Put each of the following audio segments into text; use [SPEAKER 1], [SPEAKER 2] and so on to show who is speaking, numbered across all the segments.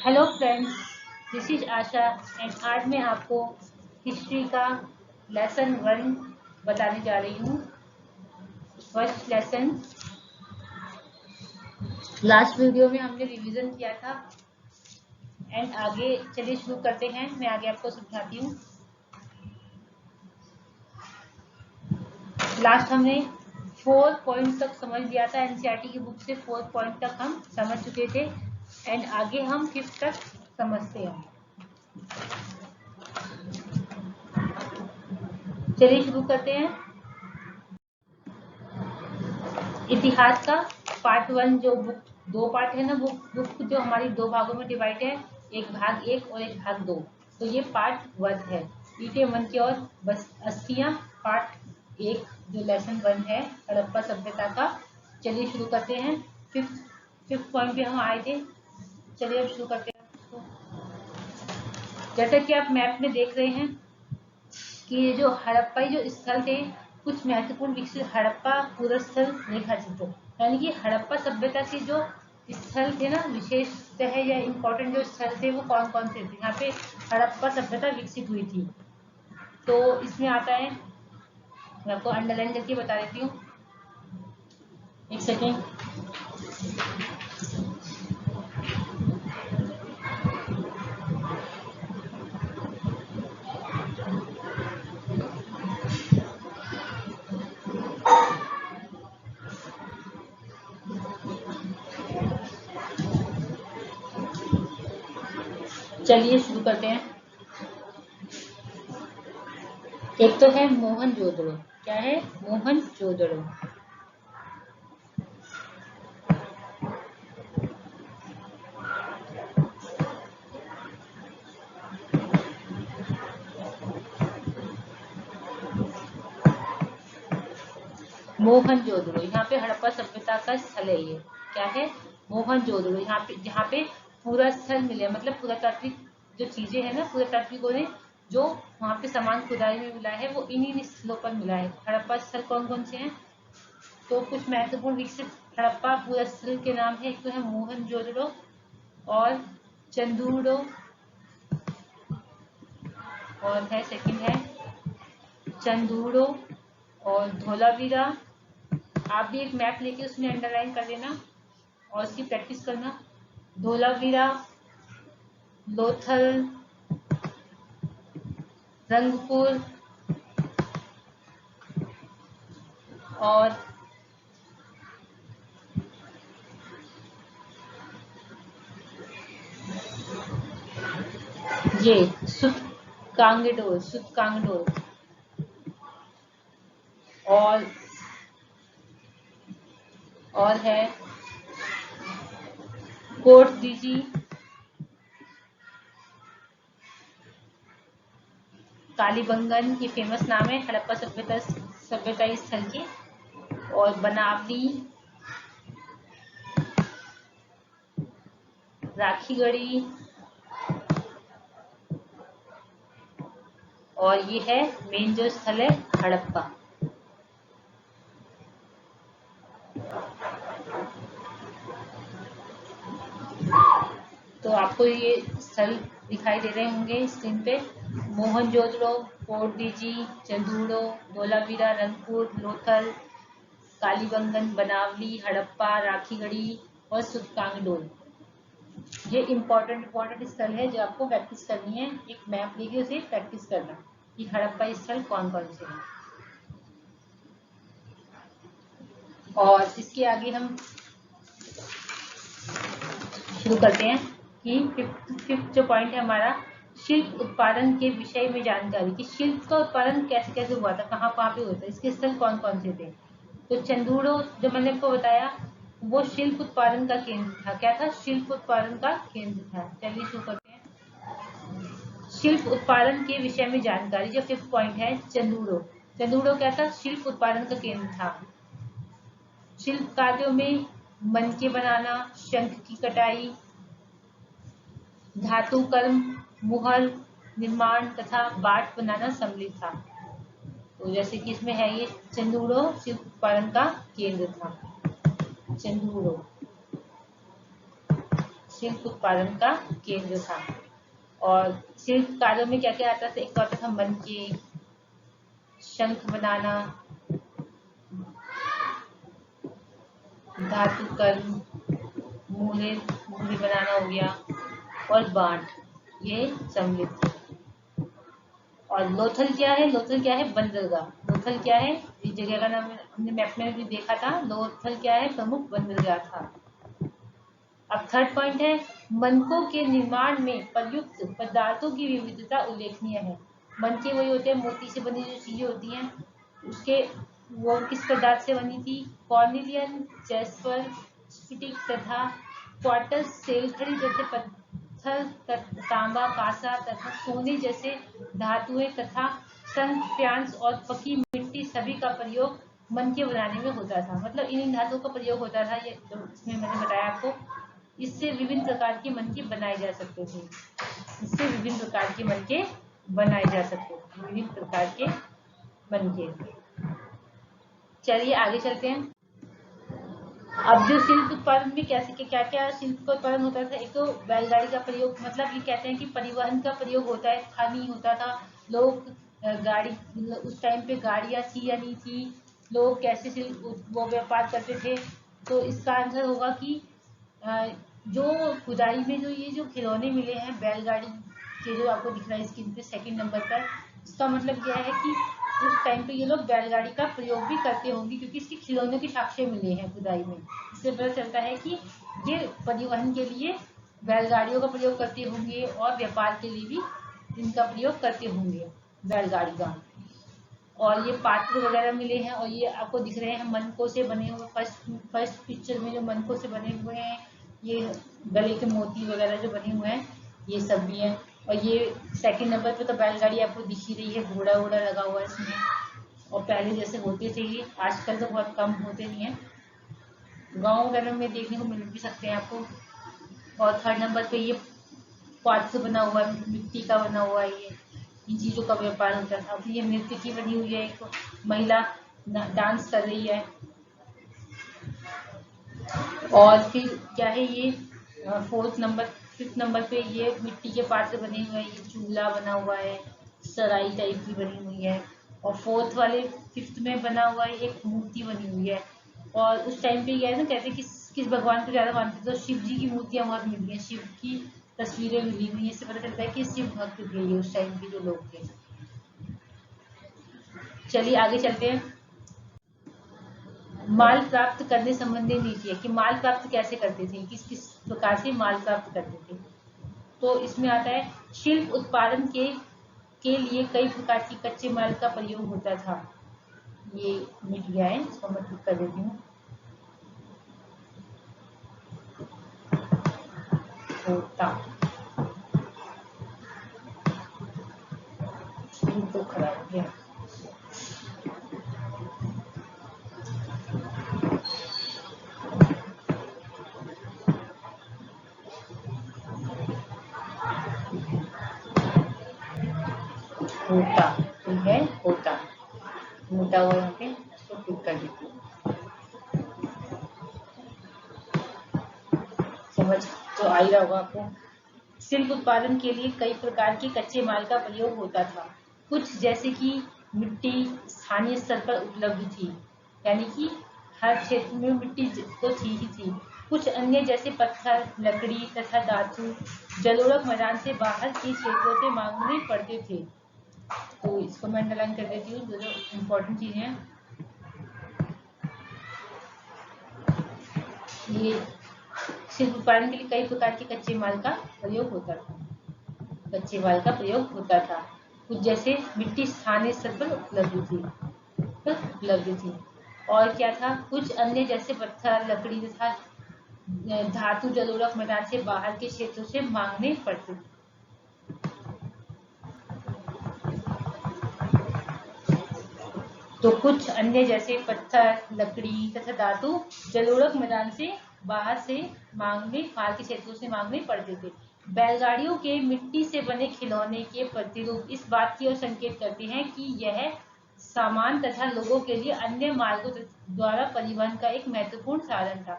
[SPEAKER 1] Hello friends, this is Asha and आज मैं आपको हिस्ट्री का लेसन 1 बताने जा रही हूँ। फर्स्ट लेसन, लास्ट वीडियो में हमने रिवीजन किया था एंड आगे चलिए शुरू करते हैं। मैं आगे आपको समझाती हूँ। लास्ट हमने 4 पॉइंट तक समझ लिया था। एनसीईआरटी की बुक से 4 पॉइंट तक हम समझ चुके थे एंड आगे हम 5th तक समझते हैं। चलिए शुरू करते हैं। इतिहास का पार्ट 1, जो बुक 2 पार्ट है ना, बुक जो हमारी 2 भागों में डिवाइड है, एक भाग 1 और एक भाग 2। तो ये पार्ट 1 है। ईटे मन की और बस अस्थियां, पार्ट 1 जो लेसन 1 है हड़प्पा सभ्यता का। चलिए शुरू करते हैं। फिफ्थ पॉइंट पे हम आए थे। चलिए अब शुरू करते हैं। जैसा कि आप मैप में देख रहे हैं कि ये जो हड़प्पा जो स्थल थे, कुछ महत्वपूर्ण विकसित हड़प्पा पूरा स्थल रेखा चित्र, यानी कि हड़प्पा सभ्यता के जो स्थल थे ना, विशेषतः या इम्पोर्टेंट जो स्थल थे वो कौन कौन से थे, यहाँ पे हड़प्पा सभ्यता विकसित हुई थी। तो इसमें आता है, मैं आपको अंडरलाइन करके बता देती हूँ, एक सेकेंड। चलिए शुरू करते हैं। एक तो है मोहनजोदड़ो। क्या है? मोहनजोदड़ो। मोहनजोदड़ो यहाँ पे हड़प्पा सभ्यता का स्थल है। ये क्या है? मोहनजोदड़ो। यहाँ पे जहाँ पे पूरा स्थल मिले, मतलब पुरातात्विक जो चीजें हैं ना, पुरातात्विकों ने जो वहाँ पे सामान खुदाई में मिला है वो इन्हीं स्थलों पर मिला है। हड़प्पा स्थल कौन कौन से हैं? तो कुछ महत्वपूर्ण विकसित हड़प्पा पूरा स्थल के नाम है। एक तो है मोहनजोदड़ो और चंदूड़ो, और है सेकंड है चंदूड़ो और धोलावीरा। आप भी एक मैप लेके उसमें अंडरलाइन कर लेना और उसकी प्रैक्टिस करना। धोलावीरा, लोथल, रंगपुर और ये सुतकांगडोर और है कोट दीजी, कालीबंगन, ये फेमस नाम है हड़प्पा सभ्यता स्थल के, और बनावली, राखीगढ़ी, और ये है मेन जो स्थल है हड़प्पा। तो आपको ये स्थल दिखाई दे रहे होंगे स्क्रीन पे। मोहनजोदड़ो, कोट दीजी, चंदूड़ो, धोलावीरा, रंगपुर, लोथल, कालीबंगन, बनावली, हड़प्पा, राखीगढ़ी और सुतकांगडोल। ये इम्पोर्टेंट स्थल है जो आपको प्रैक्टिस करनी है। एक मैप लेके उसे प्रैक्टिस करना कि हड़प्पा स्थल कौन कौन से हैं। और इसके आगे हम शुरू करते हैं कि फिफ्थ जो पॉइंट है हमारा, शिल्प उत्पादन के विषय में जानकारी, कि शिल्प का उत्पादन कैसे कैसे हुआ था, कहाँ कहाँ पे होता है, इसके स्थल कौन कौन से थे। तो चंदूड़ो जो मैंने आपको बताया वो शिल्प उत्पादन का केंद्र था। क्या था? शिल्प उत्पादन का केंद्र था। चलिए शुरू करते हैं। शिल्प उत्पादन के विषय में जानकारी, जो 5th पॉइंट है चंदूड़ो क्या था? शिल्प उत्पादन का केंद्र था। शिल्प कार्यों में मनके बनाना, शंख की कटाई, धातु कर्म, मुहर निर्माण तथा बाट बनाना सम्मिलित था। तो जैसे कि इसमें है ये चंदूड़ो शिल्प उत्पादन का केंद्र था। चंदूड़ो शिल्प उत्पादन का केंद्र था। और शिल्प कार्यों में क्या क्या आता था? एक तो आता था मनके, शंख बनाना, धातुकर्म, मूले बनाना हो गया, और बांट, ये सम्मिलित थे। और लोथल क्या है? लोथल क्या है? बंदरगाह। लोथल क्या है? इस जगह का नाम हमने मैप में भी देखा था। लोथल क्या है? प्रमुख बंदरगाह था। अब थर्ड पॉइंट है, मनकों के निर्माण में प्रयुक्त पदार्थों की विविधता उल्लेखनीय है। मनके वही होते हैं, मोती से बनी जो चीजें होती हैं, उसके वो किस पदार्थ से बनी थी? कॉर्निलियन, जैस्पर, स्फटिक तथा क्वार्टज, सेलखड़ी जैसे पत्थर, तांबा, कांसा तथा सोने जैसे धातुएं तथा संप्यांश और पकी मिट्टी सभी का प्रयोग मनके बनाने में होता था। मतलब इन धातुओं का प्रयोग होता था, ये इसमें मैंने बताया आपको। इससे विभिन्न प्रकार के मनके बनाए जा सकते थे। इससे विभिन्न प्रकार के मनके बनाए जा सकते थे, विभिन्न प्रकार के मनके। चलिए आगे चलते हैं। अब जो शिल्प उत्पादन में कैसे क्या क्या शिल्प का उत्पादन होता था? एक तो बैलगाड़ी का प्रयोग, मतलब ये कहते हैं कि परिवहन का प्रयोग होता है, था नहीं होता था। लोग गाड़ी, उस टाइम पे गाड़ियां थी या नहीं थी, लोग कैसे वो व्यापार करते थे? तो इसका आंसर होगा कि जो खुदाई में जो खिलौने मिले हैं बैलगाड़ी के, जो आपको दिख रहा है स्क्रीन पे सेकंड नंबर पर, इसका मतलब यह है कि उस टाइम पे ये लोग बैलगाड़ी का प्रयोग भी करते होंगे, क्योंकि इसके खिलौनों के साक्ष्य मिले हैं खुदाई में। इससे पता चलता है कि ये परिवहन के लिए बैलगाड़ियों का प्रयोग करते होंगे और व्यापार के लिए भी इनका प्रयोग करते होंगे बैलगाड़ी का। और ये पात्र वगैरह मिले हैं, और ये आपको दिख रहे हैं मनकों से बने हुए। फर्स्ट पिक्चर में जो मनकों से बने हुए हैं, ये गले के मोती वगैरह जो बने हुए हैं, ये सब भी है। और ये सेकंड नंबर पे तो बैलगाड़ी आपको दिख ही रही है, घोड़ा वोड़ा लगा हुआ है इसमें। और पहले जैसे होते थे ये, आजकल तो बहुत कम होते नहीं है, गाँव वगैरह में देखने को मिल भी सकते हैं आपको। और थर्ड नंबर पे ये पात से बना हुआ है, मिट्टी का बना हुआ है, ये इन चीजों का व्यापार होता था। फिर ये नृत्य की बनी हुई है, एक महिला डांस कर रही है। और फिर क्या है ये फिफ्थ नंबर पे ये मिट्टी के पात्र बने हुए हैं, ये चूल्हा बना हुआ है, सराई टाइप की बनी हुई है। और फोर्थ वाले फिफ्थ में बना हुआ है, एक मूर्ति बनी हुई है। और उस टाइम पे क्या है ना, कहते हैं किस भगवान को ज्यादा मानते थे, तो शिव जी की मूर्तियां बहुत मिली हैं, शिव की तस्वीरें मिली हुई हैं। इससे पता चलता है कि शिव भक्त थे ये उस टाइम के जो लोग थे। चलिए आगे चलते हैं। माल प्राप्त करने संबंधी नीति है कि माल प्राप्त कैसे करते थे, किस किस प्रकार से माल प्राप्त करते थे। तो इसमें आता है, शिल्प उत्पादन के लिए कई प्रकार की कच्चे माल का प्रयोग होता था। ये मिट गया है, इसको मैं ठीक कर देती हूँ। होता तो खराब हो गया। होता ठीक है, होता मोटा हुआ यहाँ पे, इसको ठीक कर देती हूँ। समझ तो आ ही रहा होगा आपको। शिल्प उत्पादन के लिए कई प्रकार के कच्चे माल का प्रयोग होता था। कुछ जैसे कि मिट्टी स्थानीय स्तर पर उपलब्ध थी, यानी कि हर क्षेत्र में मिट्टी तो थी ही थी। कुछ अन्य जैसे पत्थर, लकड़ी तथा धातु जलोढ़ मैदान से बाहर के क्षेत्रों से मांगने पड़ते थे। तो इसको मैं अंडरलाइन कर देती हूँ, जो इम्पोर्टेंट चीजें हैं। ये शिल्प उत्पादन के लिए कई प्रकार के कच्चे माल का प्रयोग होता था। कच्चे माल का प्रयोग होता था। कुछ जैसे मिट्टी स्थानीय स्तर पर उपलब्ध थी। और क्या था? कुछ अन्य जैसे पत्थर, लकड़ी तथा धातु जलोढ़ मैदान से बाहर के क्षेत्रों से मांगने पड़ते थे। तो कुछ अन्य जैसे पत्थर, लकड़ी तथा धातु जलोढ़ मैदान से बाहर के क्षेत्रों से मांगने पड़ते थे। बैलगाड़ियों के मिट्टी से बने खिलौने के प्रतिरूप इस बात की ओर संकेत करते हैं कि यह सामान तथा लोगों के लिए अन्य मार्गों द्वारा परिवहन का एक महत्वपूर्ण साधन था।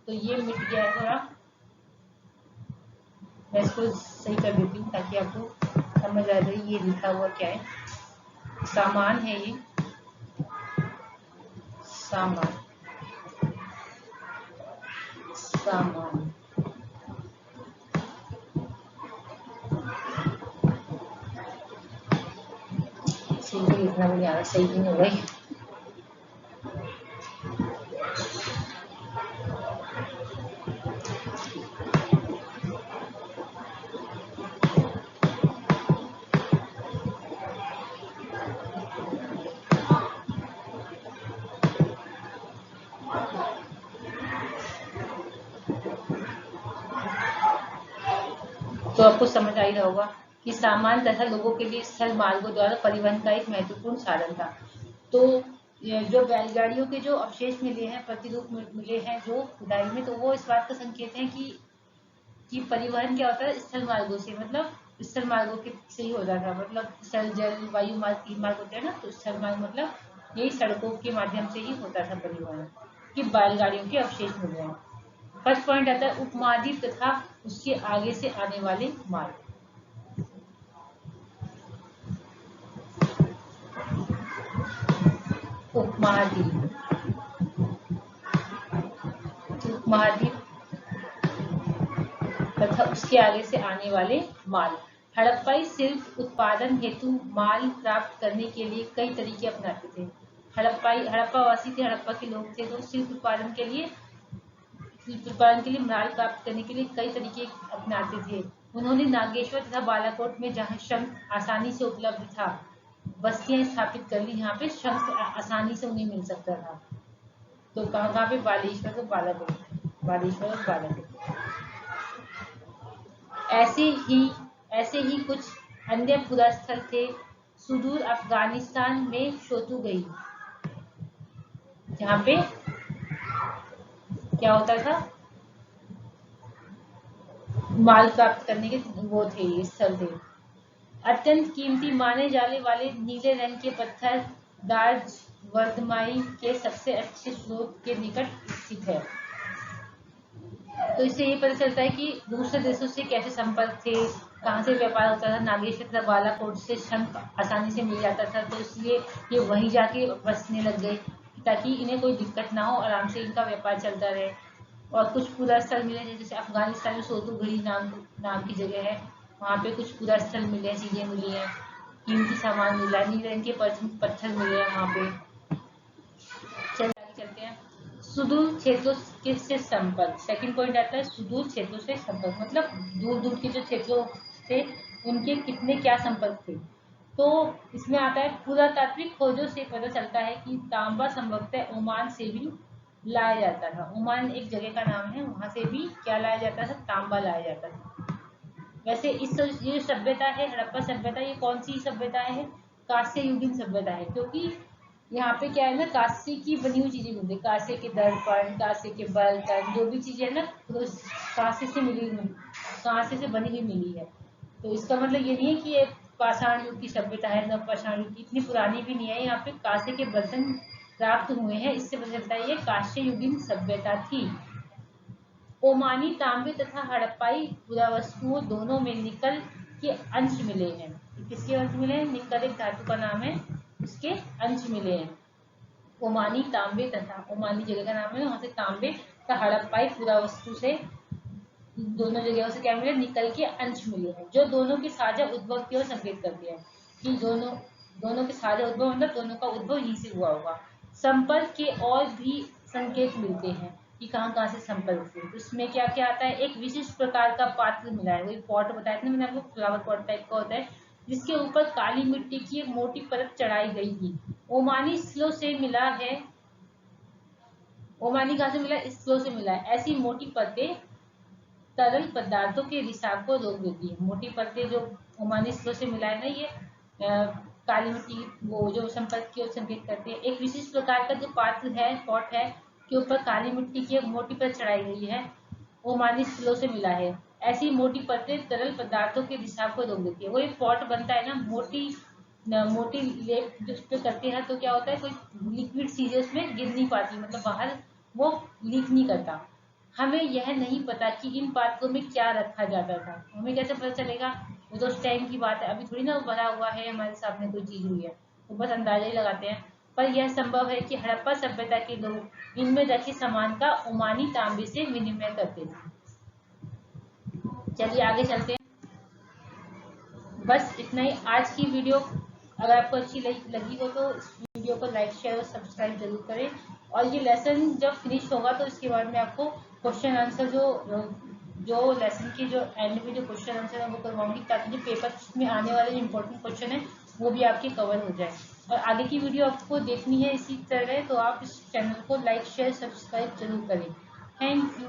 [SPEAKER 1] तो ये मिट गया है थोड़ा। मैं इसको सही कर देती हूँ ताकि आपको समझ आ जाए ये लिखा हुआ क्या है। सामान है ये, सामान, सामान। सही को लिखना भी नहीं आ रहा, सही भी नहीं हो रही। तो आपको समझ आ ही रहा होगा कि सामान तथा लोगों के लिए स्थल मार्गों द्वारा परिवहन का एक महत्वपूर्ण साधन था। तो जो बैलगाड़ियों के जो अवशेष मिले हैं, प्रतिरूप मिले हैं जो खुदाई में, तो वो इस बात का संकेत है कि परिवहन क्या होता है, स्थल मार्गों से, मतलब स्थल मार्गों के से ही होता था। मतलब स्थल, जल, वायु मार्ग, तीन मार्ग होते हैं ना, तो स्थल मार्ग मतलब यही सड़कों के माध्यम से ही होता था परिवहन, कि बैलगाड़ियों के अवशेष मिले हैं। फर्स्ट पॉइंट आता है उपमहाद्वीप तथा उसके आगे से आने वाले मार्ग। उपमहाद्वीप, उपमहाद्वीप तथा उसके आगे से आने वाले मार्ग। हड़प्पाई सिर्फ उत्पादन हेतु माल प्राप्त करने के लिए कई तरीके अपनाते थे। हड़प्पा वासी थे, हड़प्पा के लोग थे, तो सिर्फ उत्पादन के लिए माल प्राप्त करने के लिए कई तरीके अपनाते थे। उन्होंने नागेश्वर तथा बालाकोट में जहाँ शंख आसानी से उपलब्ध था, बस्तियां स्थापित कर ली। यहाँ पे शंख आसानी से उन्हें मिल सकता था। तो कहाँ पे, बालेश्वर और बालाकोट, बालेश्वर और बालाकोट। ऐसे ही कुछ अन्य पुरास्थल थे। सुदूर अफगानिस्तान में शोतुगई, जहाँ पे क्या होता था, माल प्राप्त करने के वो थे, स्थल थे। अत्यंत कीमती माने जाने वाले नीले रंग के पत्थर दार्ज वर्दमाई के सबसे अच्छे स्रोत के निकट स्थित है। तो इससे ये पता चलता है कि दूसरे देशों से कैसे संपर्क थे, कहाँ से व्यापार होता था। नागेश्वर तथा बालाकोट से शंख आसानी से मिल जाता था, तो इसलिए ये वहीं जाके बसने लग गए ताकि इन्हें कोई दिक्कत ना हो, आराम से इनका व्यापार चलता रहे। और कुछ पूरा स्थल मिले, जैसे अफगानिस्तान में सोतुगढ़ी नाम की जगह है, वहाँ पे कुछ पूरा स्थल मिले हैं, चीजें मिली हैं, कीमती सामान मिला, नीले रंग के पत्थर मिले हैं वहाँ पे। चलते हैं सुदूर क्षेत्रों के से संपर्क। सेकंड पॉइंट आता है सुदूर क्षेत्रों से संपर्क, मतलब दूर दूर के जो क्षेत्रों थे उनके कितने क्या संपर्क थे। तो इसमें आता है पुरातात्विक खोजों से पता चलता है कि तांबा संभवतः ओमान से भी लाया जाता था। ओमान एक जगह का नाम है, वहां से भी क्या लाया जाता था, तांबा लाया जाता था। वैसे ये सभ्यता है हड़प्पा सभ्यता, ये कौन सी सभ्यता है, कांस्य युगीन सभ्यता है, क्योंकि यहाँ पे क्या है ना, कांस्य की बनी हुई चीजें मिलती है, कांस्य के दर्पण, कांस्य के बर्तन, जो भी चीजें है ना, तो कांस्य से कांस्य से बनी हुई मिली है। तो इसका मतलब ये नहीं है कि ये पाषाण युग की सभ्यता है, नव पाषाण युग की, इतनी पुरानी भी नहीं है। यहाँ पे कांस्य के बर्तन प्राप्त हुए हैं, इससे पता चलता है ये कांस्य युगीन सभ्यता थी। ओमानी तांबे तथा हड़प्पाई पुरावस्तुओं दोनों में निकल के अंश मिले हैं। किसके अंश मिले हैं, निकल एक धातु का नाम है, उसके अंश मिले हैं। ओमानी तांबे तथा, ओमानी जगह का नाम है, वहां से तांबे तथा हड़प्पाई पुरावस्तु से दोनों जगहों से क्या मिले, निकल के अंश मिले हैं, जो दोनों के साझा उद्भव की ओर संकेत करते हैं कि दोनों के साझा उद्भव, मतलब दोनों का उद्भव यहीं से हुआ होगा। संपर्क के और भी संकेत मिलते हैं कि कहाँ से संपर्क थे। उसमें क्या क्या आता है, एक विशिष्ट प्रकार का पात्र मिला है, वही पॉट बताया था मैंने आपको, फ्लावर पॉट टाइप का होता है, जिसके ऊपर काली मिट्टी की एक मोटी परत चढ़ाई गई थी। ओमानी स्थलों से मिला है, ओमानी कहाँ से मिला, स्थलों से मिला है। ऐसी मोटी परतें तरल पदार्थों के रिसाव को रोक देती है। मोटी परतें जो ओमानी स्थलों से मिला है ना, ये काली मिट्टी वो जो संपर्क की ओर संकेत करते हैं। एक विशिष्ट प्रकार का जो पात्र है, पॉट है, के ऊपर काली मिट्टी की एक मोटी परत चढ़ाई गई है, ओमानी स्थलों से मिला है। ऐसी मोटी परतें तरल पदार्थों के रिसाव को रोक देती है। वो एक पॉट बनता है ना, मोटी लेप जो उस पर करते हैं, तो क्या होता है, कोई लिक्विड चीजें उसमें गिर नहीं पाती, मतलब बाहर वो लीक नहीं करता। हमें यह नहीं पता कि इन पात्रों में क्या रखा जाता था। हमें कैसे पता चलेगा? वो तो उस टाइम की बात है, अभी थोड़ी ना भरा हुआ है हमारे सामने कोई चीज हुई है, तो बस अंदाजा ही लगाते हैं। पर यह संभव है कि हड़प्पा सभ्यता के लोग इनमें रखे सामान का ओमानी तांबे से विनिमय करते थे। चलिए आगे चलते हैं। बस इतना ही आज की वीडियो। अगर आपको अच्छी लगी हो तो इस वीडियो को लाइक शेयर और सब्सक्राइब जरूर करें। और ये लेसन जब फिनिश होगा तो इसके बाद में आपको क्वेश्चन आंसर जो लेसन की जो एंड में जो क्वेश्चन आंसर है वो करवाऊंगी, ताकि जो पेपर में आने वाले जो इम्पोर्टेंट क्वेश्चन है वो भी आपके कवर हो जाए। और आगे की वीडियो आपको देखनी है इसी तरह, तो आप इस चैनल को लाइक शेयर सब्सक्राइब जरूर करें। Thank you.